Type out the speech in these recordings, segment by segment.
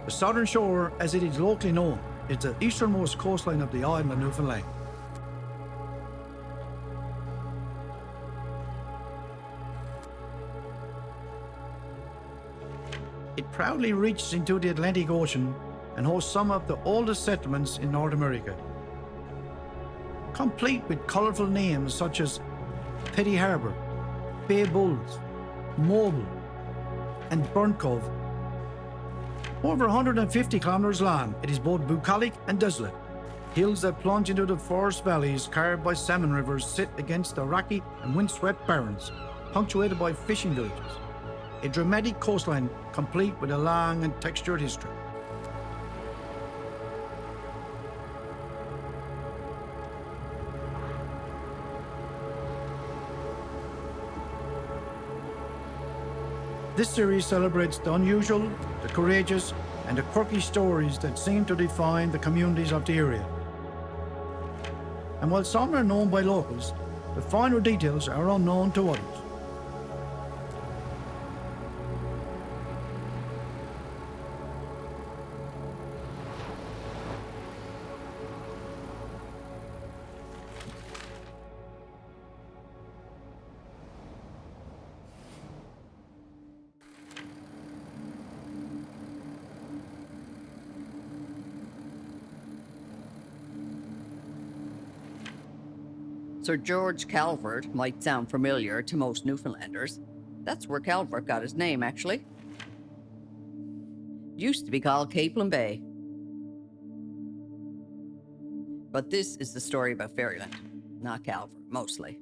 The southern shore, as it is locally known, is the easternmost coastline of the island of Newfoundland. It proudly reaches into the Atlantic Ocean and hosts some of the oldest settlements in North America, complete with colourful names such as Petty Harbour, Bay Bulls, Mobile, and Burnt Cove. Over 150 kilometres long, it is both bucolic and desolate. Hills that plunge into the forest valleys carved by salmon rivers sit against the rocky and windswept barrens, punctuated by fishing villages. A dramatic coastline complete with a long and textured history. This series celebrates the unusual, the courageous, and the quirky stories that seem to define the communities of the area. And while some are known by locals, the finer details are unknown to others. Sir George Calvert might sound familiar to most Newfoundlanders. That's where Calvert got his name, actually. It used to be called Capelin Bay. But this is the story about Ferryland, not Calvert, mostly.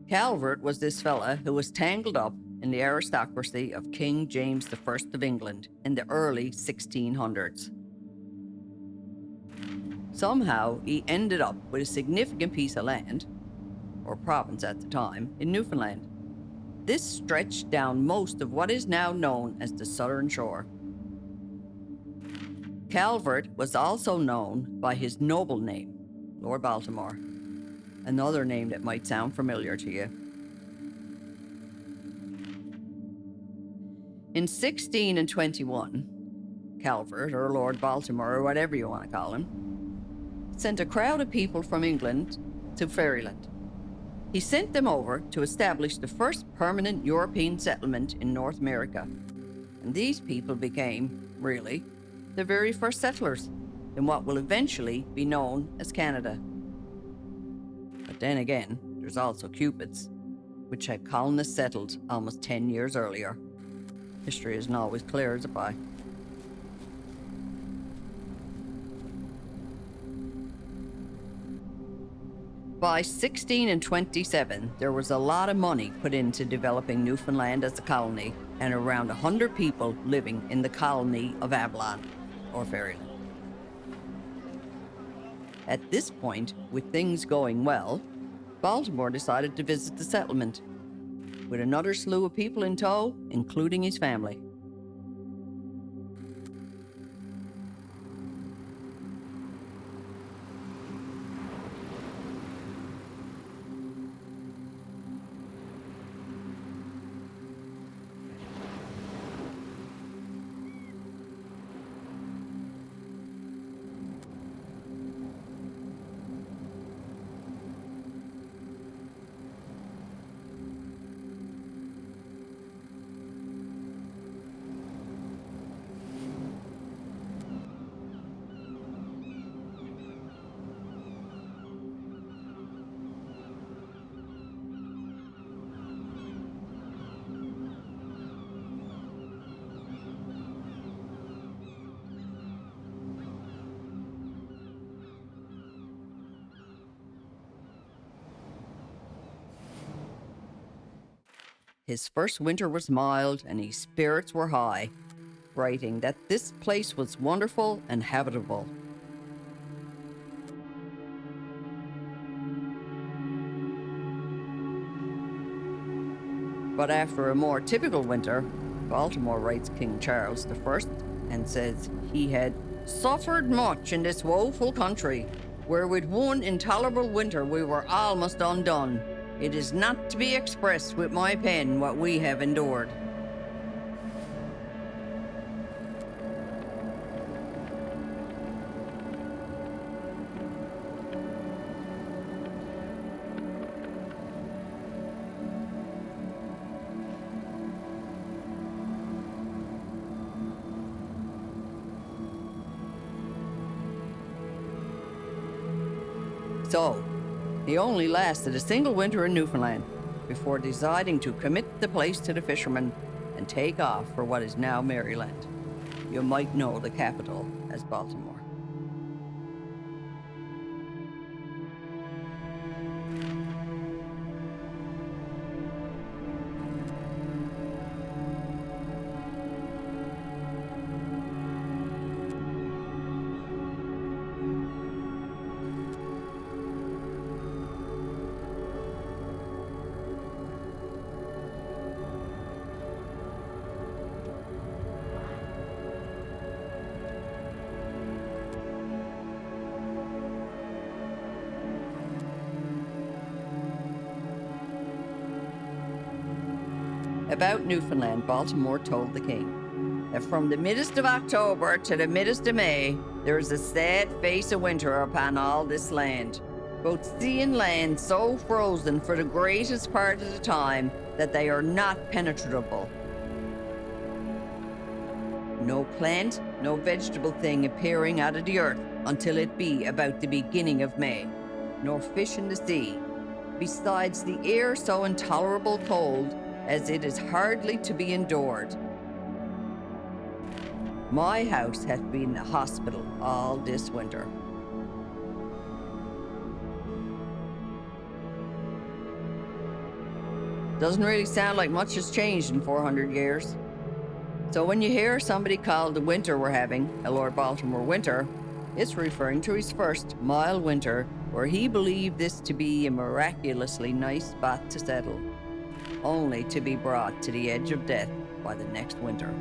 Calvert was this fella who was tangled up in the aristocracy of King James I of England in the early 1600s. Somehow, he ended up with a significant piece of land, or province at the time, in Newfoundland. This stretched down most of what is now known as the Southern Shore. Calvert was also known by his noble name, Lord Baltimore, another name that might sound familiar to you. In 1621, Calvert, or Lord Baltimore, or whatever you want to call him, sent a crowd of people from England to Ferryland. He sent them over to establish the first permanent European settlement in North America. And these people became, really, the very first settlers in what will eventually be known as Canada. But then again, there's also Cupid's, which had colonists settled almost 10 years earlier. History isn't always clear as a pie. By 1627, there was a lot of money put into developing Newfoundland as a colony, and around 100 people living in the colony of Avalon, or Ferryland. At this point, with things going well, Baltimore decided to visit the settlement, with another slew of people in tow, including his family. His first winter was mild and his spirits were high, writing that this place was wonderful and habitable. But after a more typical winter, Baltimore writes King Charles I and says he had suffered much in this woeful country, where with one intolerable winter we were almost undone, It is not to be expressed with my pen what we have endured. So, he only lasted a single winter in Newfoundland before deciding to commit the place to the fishermen and take off for what is now Maryland. You might know the capital as Baltimore. About Newfoundland, Baltimore told the king that from the middest of October to the middest of May, there is a sad face of winter upon all this land, both sea and land so frozen for the greatest part of the time that they are not penetrable. No plant, no vegetable thing appearing out of the earth until it be about the beginning of May, nor fish in the sea, besides the air so intolerable cold as it is hardly to be endured. My house hath been a hospital all this winter. Doesn't really sound like much has changed in 400 years. So when you hear somebody call the winter we're having a Lord Baltimore winter, it's referring to his first mild winter, where he believed this to be a miraculously nice spot to settle, only to be brought to the edge of death by the next winter.